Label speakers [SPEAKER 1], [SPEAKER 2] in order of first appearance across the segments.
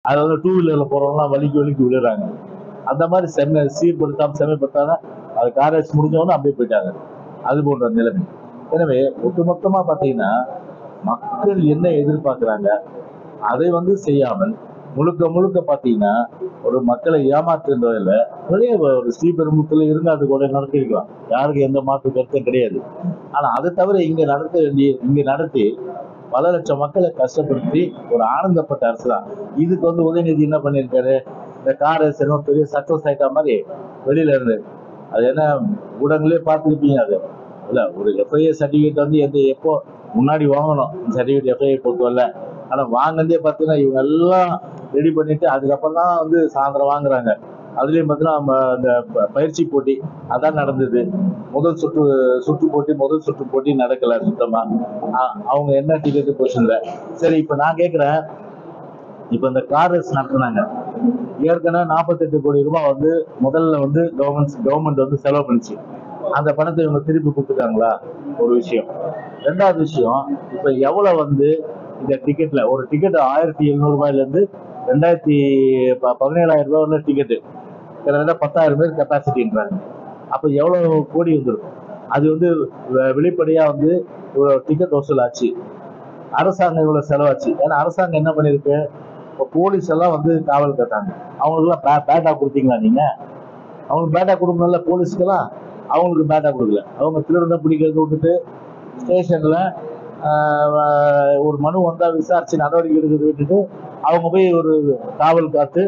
[SPEAKER 1] அது வந்து டூ வீலர்ல போறவங்கலாம் வலிக்கு வலிக்கு விழுறாங்க. அந்த மாதிரி சீர்படுத்தாம செம்மைப்படுத்தாம அது காரேஜ் முடிஞ்சவொன்னே அப்படியே போயிட்டாங்க. அது போன்ற நிலைமை. எனவே ஒட்டுமொத்தமா பாத்தீங்கன்னா மக்கள் என்ன எதிர்பார்க்கிறாங்க அதை வந்து செய்யாமல் முழுக்க முழுக்க பாத்தீங்கன்னா ஒரு மக்களை ஏமாற்றுன்றதுல நிறைய ஒரு ஸ்ரீபெரும்புத்துல இருந்து கூட நடத்திருக்கலாம். யாருக்கு எந்த மாற்று கருத்தும் கிடையாது. ஆனா அதை தவிர இங்க நடத்தி பல லட்சம் மக்களை கஷ்டப்படுத்தி ஒரு ஆனந்தப்பட்ட அரசு தான். இதுக்கு வந்து உதயநிதி என்ன பண்ணிருக்காரு, இந்த கார் பெரிய சக்சஸ் ஆயிட்டா மாதிரி வெளியில இருந்து அது என்ன ஊடகங்களே பார்த்துருப்பீங்க. அது இல்ல ஒரு எஃப்ஐஏ சர்டிபிகேட் வந்து எப்போ முன்னாடி வாங்கணும் சர்டிபிகேட் எஃப்ஐஏ பொறுத்து வரல. ஆனா வாங்கினதே பார்த்தீங்கன்னா இவங்க எல்லாம் ரெடி பண்ணிட்டு அதுக்கப்புறம் தான் வந்து சாயந்தரம் வாங்குறாங்க. அதுலயும் பார்த்தீங்கன்னா அந்த பயிற்சி போட்டி அதான் நடந்தது. முதல் சுற்று போட்டி நடக்கல சுத்தமா. அவங்க என்ன டிக்கெட் பொசிஷன்ல. சரி இப்ப நான் கேக்குறேன், இப்ப இந்த கார் ரேஸ் நடத்தினாங்க. ஏற்கனவே 48 கோடி ரூபாய் வந்து முதல்ல வந்து கவர்மெண்ட் வந்து செலவு பண்ணிச்சு. அந்த பணத்தை இவங்க திருப்பி கொடுத்துட்டாங்களா? ஒரு விஷயம். ரெண்டாவது விஷயம், இப்ப எவ்வளவு வந்து இந்த டிக்கெட்ல ஒரு டிக்கெட் 1700 ரூபாயில இருந்து 17,000 ரூபாய் டிக்கெட் கிட்டத்தட்ட 10,000 பேர் கெப்பாசிட்டின்றாங்க. அப்ப எவ்வளவு கோடி வந்துருக்கும்? அது வந்து வெளிப்படையா வந்து இவ்வளவு டிக்கெட் வசூல் ஆச்சு. அரசாங்கம் இவ்வளவு செலவாச்சு. ஏன்னா அரசாங்கம் என்ன பண்ணிருக்கு, இப்போ போலீஸ் எல்லாம் வந்து காவல் கட்டாங்க. அவங்களுக்கு எல்லாம் பேட்டா கொடுத்தீங்களா நீங்க? அவங்களுக்கு பேட்டா கொடுக்கணும்ல போலீஸ்க்கெல்லாம். அவங்களுக்கு பேட்டா கொடுக்கல. அவங்க திருடனை பிடிக்கிறது விட்டுட்டு ஸ்டேஷன்ல ஒரு மனு வந்தா விசாரிச்சு நடவடிக்கை எடுக்கிறது விட்டுட்டு அவங்க போய் ஒரு காவல் காத்து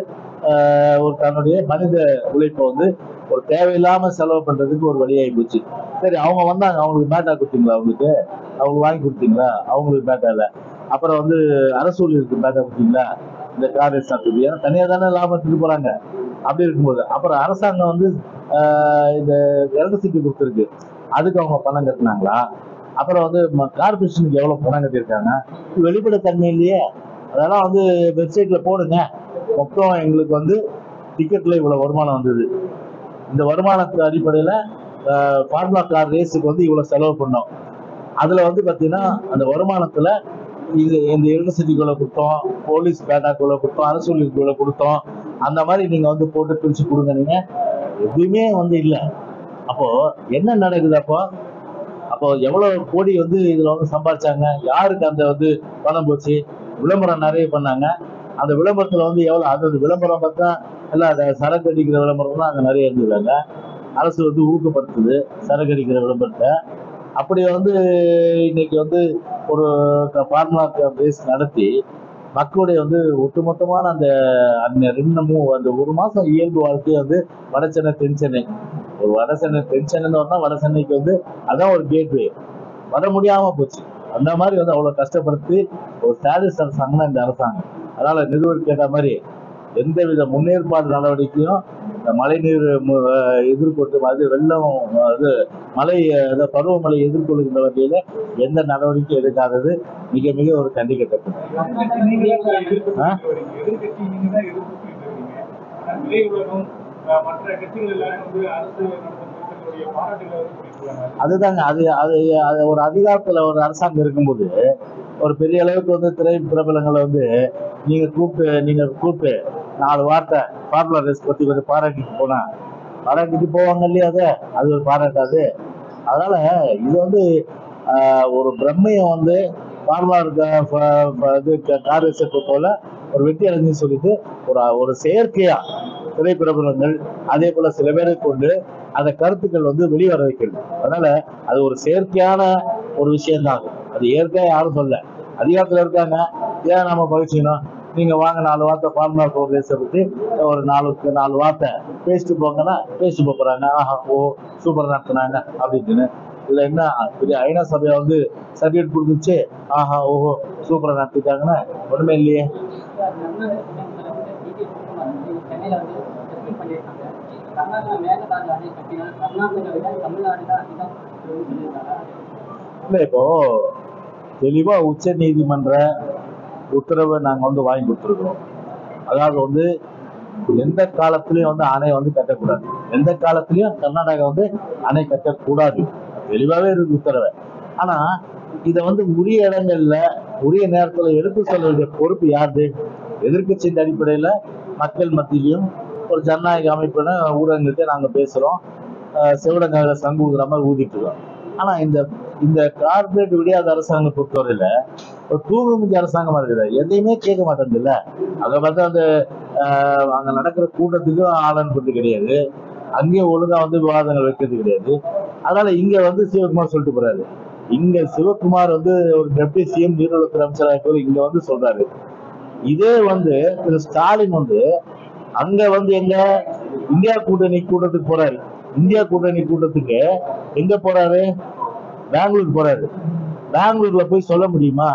[SPEAKER 1] ஒரு தன்னுடைய மனித உழைப்பை வந்து ஒரு தேவையில்லாம செலவு பண்றதுக்கு ஒரு வழியாகி போச்சு. சரி அவங்க வந்தாங்க, அவங்களுக்கு பேட்டா கொடுத்தீங்களா? அவங்களுக்கு வாங்கி கொடுத்தீங்களா? அவங்களுக்கு பேட்டா இல்லை. அப்புறம் வந்து அரசு ஊழியருக்கு பேட்டா கொடுத்தீங்களா? இந்த கார் சாப்பிட்டு ஏன்னா தனியாக தானே லாபத்துக்கு போறாங்க. அப்படி இருக்கும்போது அப்புறம் அரசாங்கம் வந்து இந்த எலக்ட்ரிசிட்டி கொடுத்துருக்கு, அதுக்கு அவங்க பணம் கட்டினாங்களா? அப்புறம் வந்து கார்பரேஷனுக்கு எவ்வளவு பணம் கட்டியிருக்காங்க? வெளிப்படைத்தன்மை இல்லையே. அதெல்லாம் வந்து வெப்சைட்ல போடுங்க. மொத்தம் எங்களுக்கு வந்து டிக்கெட்ல இவ்வளவு வருமானம் வந்தது, இந்த வருமானத்து அடிப்படையில ஃபார்முலா கார் ரேஸுக்கு வந்து இவ்வளவு செலவு பண்ணோம். அதுல வந்து பாத்தீங்கன்னா அந்த வருமானத்துல இது இந்த எலக்ட்ரிசிட்டிக்குள்ள கொடுத்தோம், போலீஸ் பேட்டாக்குள்ள கொடுத்தோம், அரசு ஊழியர்களுக்குள்ள கொடுத்தோம், அந்த மாதிரி நீங்க வந்து போட்டு பிரிச்சு கொடுங்க. நீங்க எதுவுமே வந்து இல்லை. அப்போ என்ன நடக்குது? அப்போ எவ்வளவு கோடி வந்து இதுல வந்து சம்பாதிச்சாங்க? யாருக்கு அந்த வந்து பணம் போச்சு? விளம்பரம் நிறைய பண்ணாங்க. அந்த விளம்பரத்துல வந்து எவ்வளவு, அதாவது விளம்பரம் பார்த்தா எல்லாம் சரக்கு அடிக்கிற விளம்பரம் தான் அங்க நிறைய இருந்துருக்காங்க. அரசு வந்து ஊக்கப்படுத்துது சரக்கு அடிக்கிற விளம்பரத்தை. அப்படி வந்து இன்னைக்கு வந்து ஒரு ஃபார்முலா பேஸ் நடத்தி மக்களுடைய வந்து ஒட்டுமொத்தமான அந்த அந்த ஒரு மாசம் இயல்பு வாழ்க்கையை வந்து வடசென்னை தென்சென்னை, ஒரு வடசென்னை தென்சென்னை வடசென்னைக்கு வந்து அதான் ஒரு கேட்வே வர முடியாம போச்சு. அந்த மாதிரி வந்து அவ்வளவு கஷ்டப்படுத்தி ஒரு ஸ்டாலிஸ் அரசாங்கம் இந்த அரசாங்கம். அதனால நிறுவனம் கேட்ட மாதிரி எந்தவித முன்னேற்பாடு நடவடிக்கையும் இந்த மழை நீர் எதிர்கொள்ளும் அது வெள்ளம் அது மழை பருவமழை எதிர்கொள்கின்ற வகையில எந்த நடவடிக்கை எடுக்காதது மிக மிக ஒரு கண்டிக்கத்தக்கது. அதுதாங்க, அது ஒரு அதிகாரத்துல ஒரு அரசாங்கம் இருக்கும்போது ஒரு பெரிய அளவுக்கு வந்து திரை பிரபலங்களை வந்து நீங்க கூப்பிட்டு 4 வார்த்தை ஃபார்முலா ரேஸ் பத்தி கொஞ்சம் பாராட்டிட்டு போவாங்க இல்லையா? அது ஒரு பாராட்டாது. அதனால இது வந்து ஒரு பிரம்மையை வந்து ஃபார்முலா கார் ரேஸை போல ஒரு வெற்றி அடைஞ்சுன்னு சொல்லிட்டு ஒரு செயற்கையா திரைப்பிரபலங்கள் அதே போல சில பேரை கொண்டு அந்த கருத்துக்கள் வந்து வெளிவர வைக்கிறது. அதனால அது ஒரு செயற்கையான ஒரு விஷயம்தான். அது இயற்கையா யாரும் சொல்ல, அதிகாரத்துல இருக்காங்க, ஏன் நம்ம பகிர்ச்சிக்கணும்? நீங்க வாங்க 4 வார்த்தை ஃபார்முலா ரேஸை பத்தி ஒரு 4 வார்த்தை பேசிட்டு போங்கன்னா பேசிட்டு போறாங்க. ஆஹா ஓ சூப்பர் நடத்துனாங்க அப்படின்னு. இதுல என்ன பெரிய ஐநா சபையா வந்து சர்டிபிகேட் கொடுத்துச்சு, ஆஹா ஓஹோ சூப்பரா நடத்திட்டாங்கன்னா ஒண்ணுமே இல்லையே. இல்ல இப்போ தெளிவா உச்ச நீதிமன்ற உத்தரவை நாங்க வந்து வாங்கி கொடுத்துருக்கோம். அதாவது வந்து எந்த காலத்திலயும் வந்து அணை வந்து கட்டக்கூடாது, எந்த காலத்திலயும் கர்நாடகா வந்து அணை கட்டக்கூடாது, தெளிவாவே இருக்கு உத்தரவை. ஆனா இத வந்து உரிய இடங்கள்ல உரிய நேரத்துல எடுத்து சொல்ல வேண்டிய பொறுப்பு யாரு? எதிர்க்கட்சியின் அடிப்படையில மக்கள் மத்தியிலையும் ஒரு ஜனநாயக அமைப்புன்னு ஊடகங்கள்கிட்ட நாங்க பேசுறோம். செவிடங்கால சங்கு ஊதுற மாதிரி ஊதிட்டு இருக்கோம். ஆனா இந்த இந்த கார்பரேட் விடியாத அரசாங்கம் பொறுத்தவரையில ஒரு தூங்குமுஞ்சி அரசாங்கமா இருக்குது. எதையுமே கேட்க மாட்டேங்குது. அதை பார்த்தா அந்த அங்க நடக்கிற கூட்டத்துக்கும் ஆளனுப்பது கிடையாது. அங்கேயும் ஒழுங்கா விவாதங்கள் வைக்கிறது கிடையாது. அதனால இங்க சிவகுமார் சொல்லிட்டு போறாரு. இங்க சிவகுமார் ஒரு டெப்டி சிஎம் நீர்வளத்துறை அமைச்சராக இங்க சொல்றாரு. இதே திரு ஸ்டாலின் அங்க எங்க இந்தியா கூட்டணி கூட்டத்துக்கு போறாரு. இந்தியா கூட்டணி கூட்டத்துக்கு எங்க போறாரு? பெங்களூர் போறாரு. பெங்களூர்ல போய் சொல்ல முடியுமா?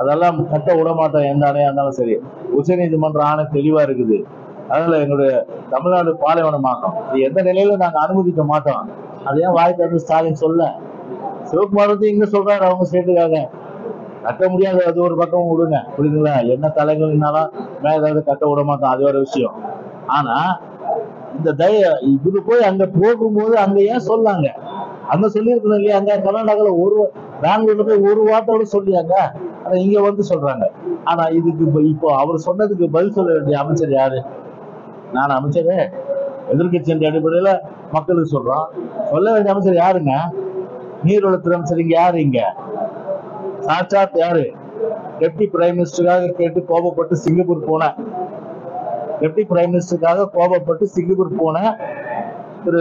[SPEAKER 1] அதெல்லாம் கட்ட விட மாட்டோம். எந்த ஆணையா இருந்தாலும் சரி. உச்ச நீதிமன்ற ஆணை தெளிவா இருக்குது. அதனால எங்களுடைய தமிழ்நாடு பாலைவனமாகும். எந்த நிலையில நாங்க அனுமதிக்க மாட்டோம். அதையும் வாய் திறந்து ஸ்டாலின் சொல்ல. சிவகுமார் இங்க சொல்றாரு அவங்க ஸ்டேட்டுக்காக. கட்ட முடியாது, அது ஒரு பக்கம் விடுங்க, புரியுதுங்களா? என்ன தலைகள்னாலும் மேல ஏதாவது கட்ட விட மாட்டோம், அது ஒரு விஷயம். ஆனா இந்த இது போய் அங்க போகும்போது அங்க ஏன் சொல்லாங்க? அங்க சொல்லியிருக்கணும் இல்லையா? அங்க கர்நாடகால பெங்களூர்ல போய் ஒரு வார்த்தையோட சொல்லியாங்க. ஆனா இங்க சொல்றாங்க. ஆனா இதுக்கு இப்போ அவர் சொன்னதுக்கு பதில் சொல்ல வேண்டிய அமைச்சர் யாரு? நான் அமைச்சரே எதிர்கட்சியின் அடிப்படையில மக்களுக்கு சொல்றோம். சொல்ல வேண்டிய அமைச்சர் யாருங்க? நீர்வளத்துறை அமைச்சர் இங்க யாரு? இங்க சாட்சாத் யாரு? டெப்டி பிரைம் மினிஸ்டருக்காக கேட்டு கோபப்பட்டு சிங்கப்பூர் போன டெப்டி பிரைம் மினிஸ்டருக்காக கோபப்பட்டு சிங்கப்பூர் போன திரு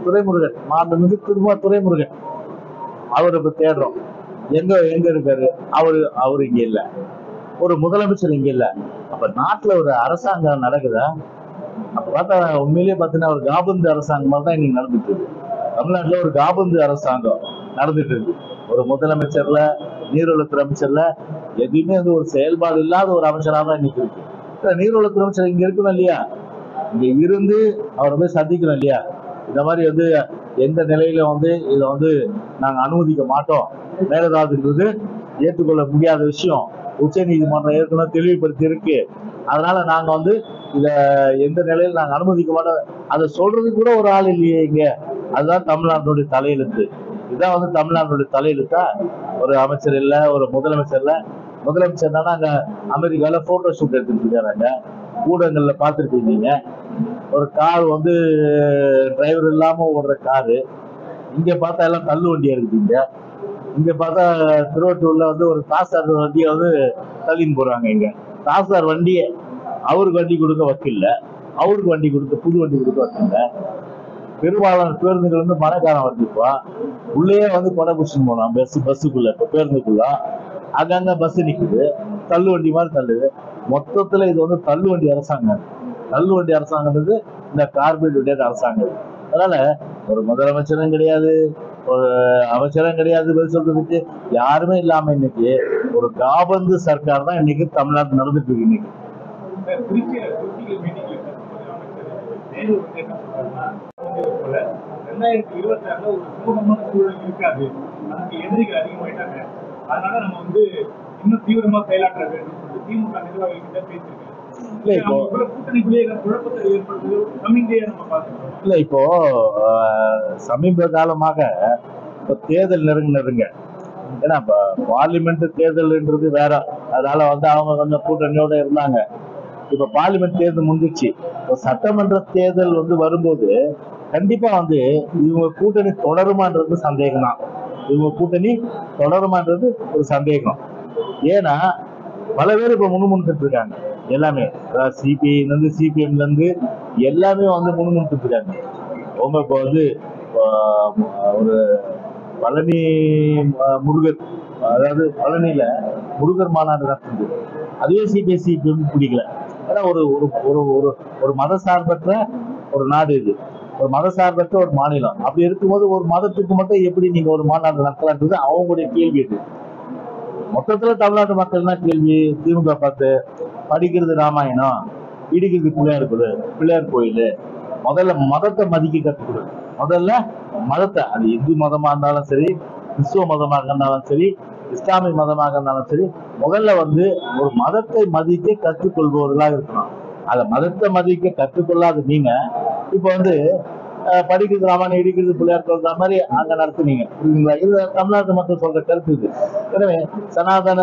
[SPEAKER 1] துரைமுருகன், மாண்புமிகு திரும்ப துரைமுருகன். அவரை இப்ப தேடுறோம். எங்க இருக்காரு? அவரு இங்க இல்ல. ஒரு முதலமைச்சர் இங்க இல்ல. அப்ப நாட்டுல ஒரு அரசாங்கம் நடக்குதா? அப்ப பார்த்தா உண்மையிலேயே பாத்தீங்கன்னா ஒரு காபந்து அரசாங்கம் மாதிரி தான் இன்னைக்கு நடந்துட்டு இருக்கு. தமிழ்நாட்டுல ஒரு காபந்து அரசாங்கம் நடந்துட்டு இருக்கு. ஒரு முதலமைச்சர்ல, நீர்வளத்துறை அமைச்சர்ல எதுவுமே ஒரு செயல்பாடு இல்லாத ஒரு அமைச்சராக தான் இன்னைக்கு இருக்கு. நீர்வளத்துறை அமைச்சர் இங்க இருக்கணும் இல்லையா? இங்க இருந்து அவரை போய் சந்திக்கணும் இல்லையா? இந்த மாதிரி எந்த நிலையில இதை நாங்க அனுமதிக்க மாட்டோம், மேகதாதுன்றது ஏற்றுக்கொள்ள முடியாத விஷயம், உச்ச நீதிமன்றம் ஏற்கனவே தெளிவுபடுத்தி இருக்கு. அதனால நாங்க இத எந்த நிலையில நாங்க அனுமதிக்க மாட்டோம், அதை சொல்றதுக்கு கூட ஒரு ஆள் இல்லையே இங்க. அதுதான் தமிழ்நாட்டுடைய தலையெழுத்து. இதுதான் தமிழ்நாட்டுடைய தலையெழுத்தா? ஒரு அமைச்சர் இல்ல, ஒரு முதலமைச்சர் இல்ல. முதலமைச்சர் தானே அங்க அமெரிக்கால போட்டோ ஷூட் எடுத்துட்டு இருக்காங்க. ஊடகங்கள்ல பார்த்துருப்பீங்க. ஒரு கார் டிரைவர் இல்லாம ஓடுற காரு. இங்க பார்த்தா எல்லாம் தள்ளு வண்டியா இருக்குங்க. இங்க பார்த்தா திருவட்டூர்ல ஒரு தாசார் வண்டியை தள்ளின்னு போறாங்க. இங்க தாசார் வண்டியை அவருக்கு வண்டி கொடுக்க வக்கில்ல, அவருக்கு வண்டி கொடுக்க புது வண்டி கொடுக்க வக்கில்ல. பெரும்பாலான பேருந்துகள் மழைக்காலம் வருதுப்பா. உள்ளே கொடை பிடிச்சின்னு போனோம் பஸ்ஸுக்குள்ள. இப்ப பேருந்துக்குள்ள அங்கங்க பஸ் நிக்குது, தள்ளு வண்டி மாதிரி தள்ளுது. மொத்தத்துல இது தள்ளுவண்டி அரசாங்கம். தள்ளுவண்டி அரசாங்கம்ன்றது இந்த கார்பரேட் விடேட் அரசாங்கம். அதனால ஒரு முதலமைச்சரும் கிடையாது, ஒரு அமைச்சரும் கிடையாது, பதில் சொல்றதுக்கு யாருமே இல்லாம இன்னைக்கு ஒரு காபந்து சர்க்கார் தான் இன்னைக்கு தமிழ்நாட்டு நடந்துட்டு இருக்கு. இன்னைக்கு
[SPEAKER 2] அதனால நம்ம இன்னும் தீவிரமா செயலாற்ற வேண்டும் திமுக நிர்வாகிகிட்ட பேசியிருக்கேன்.
[SPEAKER 1] இல்ல இப்போ சமீப காலமாக தேர்தல் நெருங்க, ஏன்னா பார்லிமெண்ட் தேர்தல்ன்றது வேற. அதனால அவங்க கொஞ்சம் கூட்டணியோட இருந்தாங்க. இப்ப பார்லிமெண்ட் தேர்தல் முடிஞ்சிச்சு. இப்போ சட்டமன்ற தேர்தல் வரும்போது கண்டிப்பா இவங்க கூட்டணி தொடருமான்றது சந்தேகம் தான். இவங்க கூட்டணி தொடருமான்றது ஒரு சந்தேகம். ஏன்னா பல பேர் இப்ப முன்னுமுன்னுட்டு இருக்காங்க. எல்லாமே சிபிஐல இருந்து சிபிஎம்ல இருந்து எல்லாமே முன்னுமுன்னுட்டு இருக்காங்க. அவங்க இப்போ ஒரு பழனி முருகர், அதாவது பழனியில முருகர் மாநாடு நடக்குது. அதுவே சிபிஐ சிபிஎம் பிடிக்கல. ஏன்னா ஒரு ஒரு மத சார்பற்ற ஒரு நாடு இது, ஒரு மத சார்பற்ற ஒரு மாநிலம். அப்படி இருக்கும்போது ஒரு மதத்துக்கு மட்டும் எப்படி நீங்க ஒரு மாநாடு நடத்தலான்றது அவங்களுடைய கேள்வி. இது மொத்தத்துல தமிழ்நாட்டு மக்கள் தான் கேள்வி. திமுக பார்த்து படிக்கிறது ராமாயணம், இடிக்கிறது பிள்ளையார் கோயில். முதல்ல மதத்தை மதிக்க கற்றுக்கொடு. முதல்ல மதத்தை, அது இந்து மதமா இருந்தாலும் சரி, கிறிஸ்துவ மதமாக இருந்தாலும் சரி, இஸ்லாமிய மதமாக இருந்தாலும் சரி, முதல்ல ஒரு மதத்தை மதிக்க கற்றுக்கொள்பவர்களாக இருக்கணும். அதை மதத்தை மதிக்க கற்றுக்கொள்ளாத நீங்க இப்ப படிக்கிறது ராமாயணம், இடிக்கிறது பிள்ளையார் சொல்ற மாதிரி அங்க நடத்துனீங்க, புரியுதுங்களா? இது தமிழ்நாட்டு மக்கள் சொல்ற கருத்து இது. எனவே சனாதன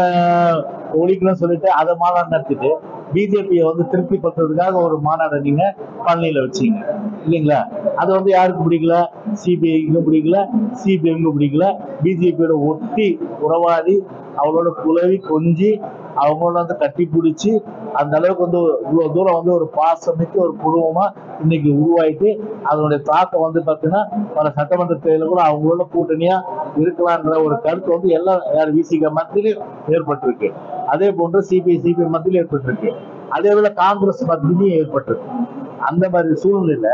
[SPEAKER 1] ஒழிக்கணும்னு சொல்லிட்டு அதை மாநாடு நடத்திட்டு பிஜேபியை வந்து திருப்திப்படுத்துறதுக்காக ஒரு மாநாடை நீங்க பழனியில வச்சீங்க இல்லைங்களா? அது வந்து யாருக்கு பிடிக்கல? சிபிஐக்கும் பிடிக்கல, சிபிஎம்க்கும் பிடிக்கல. பிஜேபியோட ஒட்டி உறவாடி அவங்களோட குலவி கொஞ்சி அவங்களோட வந்து கட்டி பிடிச்சி அந்த அளவுக்கு வந்து இவ்வளவு தூரம் வந்து ஒரு பாசமிக்க ஒரு குடும்பமா இன்னைக்கு உருவாயிட்டு அதனுடைய தாக்கம் வந்து பாத்தீங்கன்னா பல சட்டமன்ற தேர்தலில் கூட அவங்களோட கூட்டணியா இருக்கலான்ற ஒரு கருத்து வந்து எல்லாம் யார் விசிக மத்தியிலும் ஏற்பட்டிருக்கு. அதே போன்று சிபிஎம் மத்தியிலும் ஏற்பட்டிருக்கு. அதே போல காங்கிரஸ் மத்தியிலும் ஏற்பட்டிருக்கு. அந்த மாதிரி சூழ்நிலையில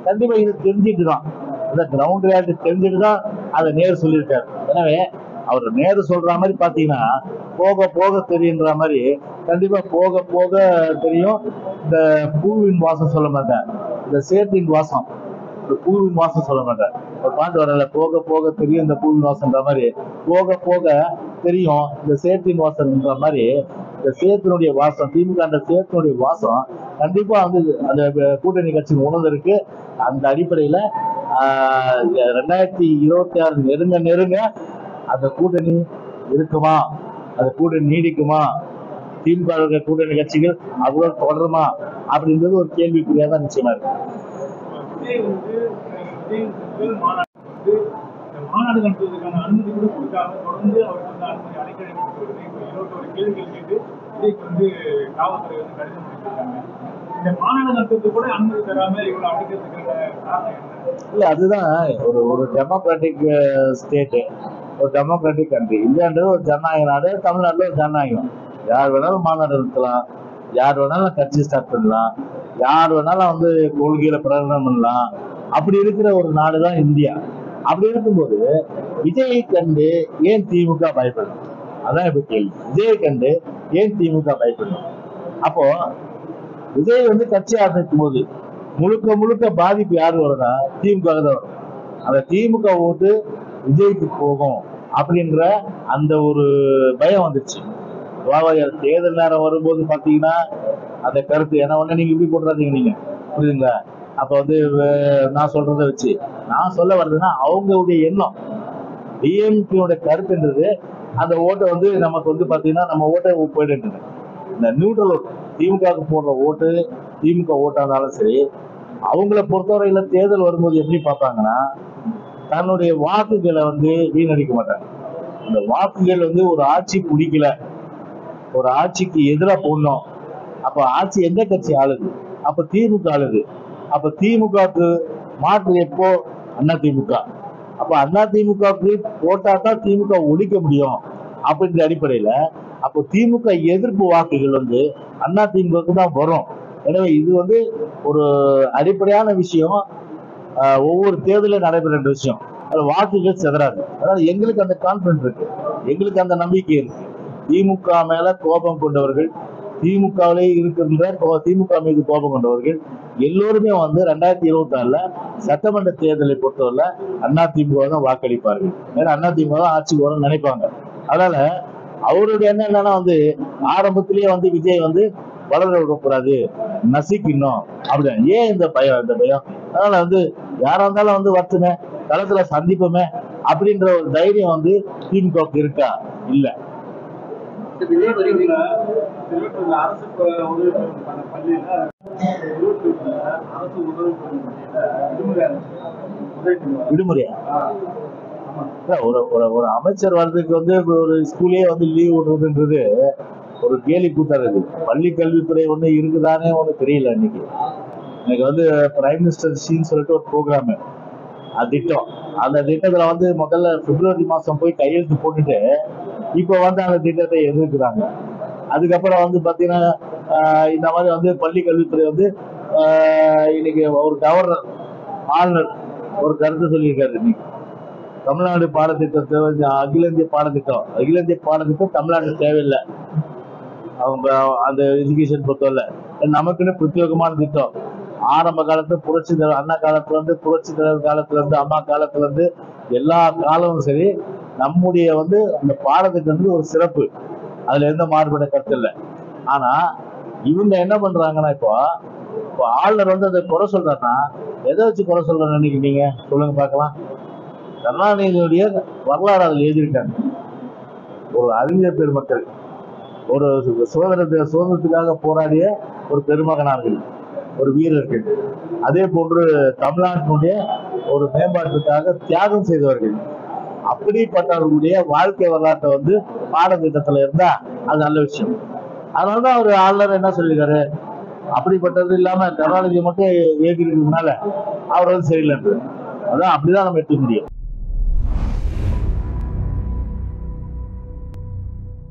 [SPEAKER 1] கண்டிப்பா இது தெரிஞ்சுட்டு தான், அந்த கிரவுண்ட் ரியாலிட்டி தெரிஞ்சுட்டு தான் அதை நேரு சொல்லியிருக்காரு. எனவே அவர் நேரு சொல்ற மாதிரி பாத்தீங்கன்னா போக போக தெரியுன்ற மாதிரி கண்டிப்பா போக போக தெரியும். இந்த பூவின் வாசம் சொல்ல மாட்டேன், இந்த சேற்றின் வாசம், இந்த பூவின் வாசம் சொல்ல மாட்டேன். ஒரு பாட்டு வரல, போக போக தெரியும் இந்த பூவின் வாசம்ன்ற மாதிரி போக போக தெரியும் இந்த சேற்றின் வாசம்ன்ற மாதிரி இந்த சேத்தினுடைய வாசம், திமுக அந்த சேத்தினுடைய வாசம் கண்டிப்பா வந்து அந்த கூட்டணி கட்சி உணர்ந்திருக்கு. அந்த அடிப்படையில 2026 நெருங்க நெருங்க அந்த கூட்டணி இருக்குமா, அந்த கூட்டணி நீடிக்குமா, திமுக கூட்டணி கட்சிகள் அவ்வளவு தொடருமா அப்படின்றது ஒரு கேள்விக்குறியா தான் நிச்சயமா இருக்கு.
[SPEAKER 2] மாநாடு நடத்துவதற்கான அனுமதி கூட கொடுக்காம தொடர்ந்து அவருக்கு வந்து அனுமதி அடைக்கலை கொடுத்து இப்போ 21 கேள்விகள் கேட்டு விஜய்க்கு வந்து காவல்துறை வந்து கடிதம் கொடுத்திருக்காங்க. இந்த மாநாடு நடத்துறதுக்கு கூட அனுமதி தராம இவ்வளவு அடைக்கிறதுக்கான காரணம் என்ன?
[SPEAKER 1] இல்ல அதுதான் ஒரு டெமோக்ராட்டிக் ஸ்டேட், ஒரு டெமோக்ராட்டிக் கண்ட்ரி. இந்தியான்றது ஒரு ஜனநாயக நாடு. தமிழ்நாட்டுல ஒரு ஜனநாயகம். யார் வேணாலும் மாநாடு நடத்தலாம், யார் வேணாலும் கட்சி ஸ்டார்ட் பண்ணலாம், யார் வேணாலும் வந்து கொள்கையில பிரகடனம் பண்ணலாம். அப்படி இருக்கிற ஒரு நாடுதான் இந்தியா. அப்படி இருக்கும்போது விஜயை கண்டு ஏன் திமுக பயப்படணும்? அதான் இப்ப கேள்வி. விஜயை கண்டு ஏன் திமுக பயப்படணும்? அப்போ விஜய் வந்து கட்சி ஆரம்பிக்கும் போது முழுக்க முழுக்க பாதிப்பு யாரு வரும்னா திமுக தான் வரும். அந்த திமுக ஓட்டு விஜய்க்கு போகும் அப்படின்ற அந்த ஒரு பயம் வந்துச்சு. தேர்தல் நேரம் வரும்போது பாத்தீங்கன்னா அந்த கருத்து ஏன்னா ஒண்ணு நீங்க இப்படி போட்டுறாதீங்க, நீங்க புரியுதுங்களா? அப்ப வந்து நான் சொல்றதை வச்சு நான் சொல்ல வர்றதுன்னா அவங்களுடைய எண்ணம் டிஎம்கேயோட கருத்துன்றது அந்த ஓட்டை வந்து நமக்கு வந்து பாத்தீங்கன்னா நம்ம ஓட்டை போயிட்டு இந்த நியூட்ரல் ஓட்டு திமுகவுக்கு போடுற ஓட்டு திமுக ஓட்டா இருந்தாலும் சரி, அவங்கள பொறுத்தவரையில தேர்தல் வரும்போது எப்படி பார்ப்பாங்கன்னா தன்னுடைய வாக்குகளை வந்து வீணடிக்க மாட்டாங்க. அந்த வாக்குகள் வந்து ஒரு ஆட்சி பிடிக்கல, ஒரு ஆட்சிக்கு எதிராக போடணும். அப்ப ஆட்சி எந்த கட்சி ஆளுது? அப்ப திமுக ஆளுது. அப்ப திமுகவுக்கு மாற்று எப்போ? அண்ணா திமுக. அப்ப அண்ணா திமுகவுக்கு போட்டா தான் திமுக ஒழிக்க முடியும் அப்படின்ற அடிப்படையில அப்போ திமுக எதிர்ப்பு வாக்குகள் வந்து அண்ணா திமுகவுக்கு தான் வரும். எனவே இது வந்து ஒரு அடிப்படையான விஷயம். ஒவ்வொரு தேர்தலும் நடைபெற விஷயம். அது வாக்குகள் செதறாது. அதாவது எங்களுக்கு அந்த கான்பிடன்ஸ் இருக்கு, எங்களுக்கு அந்த நம்பிக்கை இருக்கு. திமுக மேல கோபம் கொண்டவர்கள், திமுகவிலே இருக்கின்ற திமுக மீது கோபம் கொண்டவர்கள் எல்லோருமே வந்து 2026 சட்டமன்ற தேர்தலை பொறுத்தவரை அண்ணா திமுக தான் வாக்களிப்பார்கள். ஏன்னா அண்ணா திமுக தான் ஆட்சிக்கு வரும்னு நினைப்பாங்க. அதனால அவருடைய எண்ணம் என்னன்னா வந்து ஆரம்பத்திலேயே வந்து விஜய் வந்து வளர விடக்கூடாது, நசிக்கணும் அப்படிதான். ஏன் இந்த பயம்? இந்த பயம் அதனால வந்து யாரா இருந்தாலும் வந்து வச்சுமே களத்துல சந்திப்போமே அப்படின்ற ஒரு தைரியம் வந்து திமுகவுக்கு இருக்கா? இல்ல.
[SPEAKER 2] அரசு உதவி பெறும் பள்ளியில அரசு உதவி பெறும்
[SPEAKER 1] விடுமுறையா? ஒரு அமைச்சர் வர்றதுக்கு வந்து ஒரு ஸ்கூலே வந்து லீவ் விடுறதுன்றது ஒரு கேலி கூத்தா இருக்கு. பள்ளி கல்வித்துறை ஒண்ணு இருக்குதானே ஒண்ணு தெரியல. இன்னைக்கு வந்து பிரைம் மினிஸ்டர் ஷீன்னு சொல்லிட்டு ஒரு ப்ரோக்ராம், அது திட்டம். அந்த திட்டத்துல வந்து முதல்ல பிப்ரவரி மாசம் போய் கையெழுத்து போட்டுட்டு இப்ப வந்து அந்த திட்டத்தை எதிர்க்கிறாங்க. அதுக்கப்புறம் வந்து பாத்தீங்கன்னா இந்த மாதிரி வந்து பள்ளி கல்வித்துறை வந்து இன்னைக்கு ஒரு கவர்னர் ஆளுநர் ஒரு கருத்து சொல்லியிருக்காரு. இன்னைக்கு தமிழ்நாடு பாடத்திட்டத்தை அகில இந்திய பாடத்திட்டம் தமிழ்நாட்டுக்கு தேவையில்லை. அவங்க அந்த எஜுகேஷன் பொறுத்தவரை நமக்குன்னு பிரத்யேகமான திட்டம். ஆரம்ப காலத்துல புரட்சி தலைவர் அண்ணா காலத்துல இருந்து, புரட்சி தலைவர் காலத்துல இருந்து, அம்மா காலத்துல இருந்து எல்லா காலமும் சரி நம்முடைய வந்து அந்த பாடத்திட்டம் வந்து ஒரு சிறப்பு. அதுல எந்த மாறுபட்ட கருத்து இல்லை. ஆனா இவங்க என்ன பண்றாங்கன்னா இப்போ ஆளுநர் வந்து அதை குறை சொல்றாருன்னா எதை வச்சு குறை சொல்றேன்னு நினைக்கிறீங்க? சொல்லுங்க பார்க்கலாம். கருணாநிதியுடைய வரலாறு அதில் எழுதியிருக்காங்க. ஒரு அறிஞர் பெருமக்கள் ஒரு சுதந்திரத்துக்காக போராடிய ஒரு பெருமகனார்கள், ஒரு வீரர்கள். அதே போன்று தமிழ்நாட்டினுடைய ஒரு மேம்பாட்டுக்காக தியாகம் செய்தவர்கள். அப்படிப்பட்டவர்களுடைய வாழ்க்கை வரலாற்றை வந்து பாடத்திட்டத்துல இருந்தா அது நல்ல விஷயம். அதனாலதான் அவர் ஆளுநர் என்ன சொல்லியிருக்காரு, அப்படிப்பட்டது இல்லாம கருணாநிதி மட்டும் ஏற்றிருக்கிறதுனால அவர் வந்து சரியில்லைன்றது. அதான் அப்படிதான் நம்ம எடுத்துக்க முடியும்.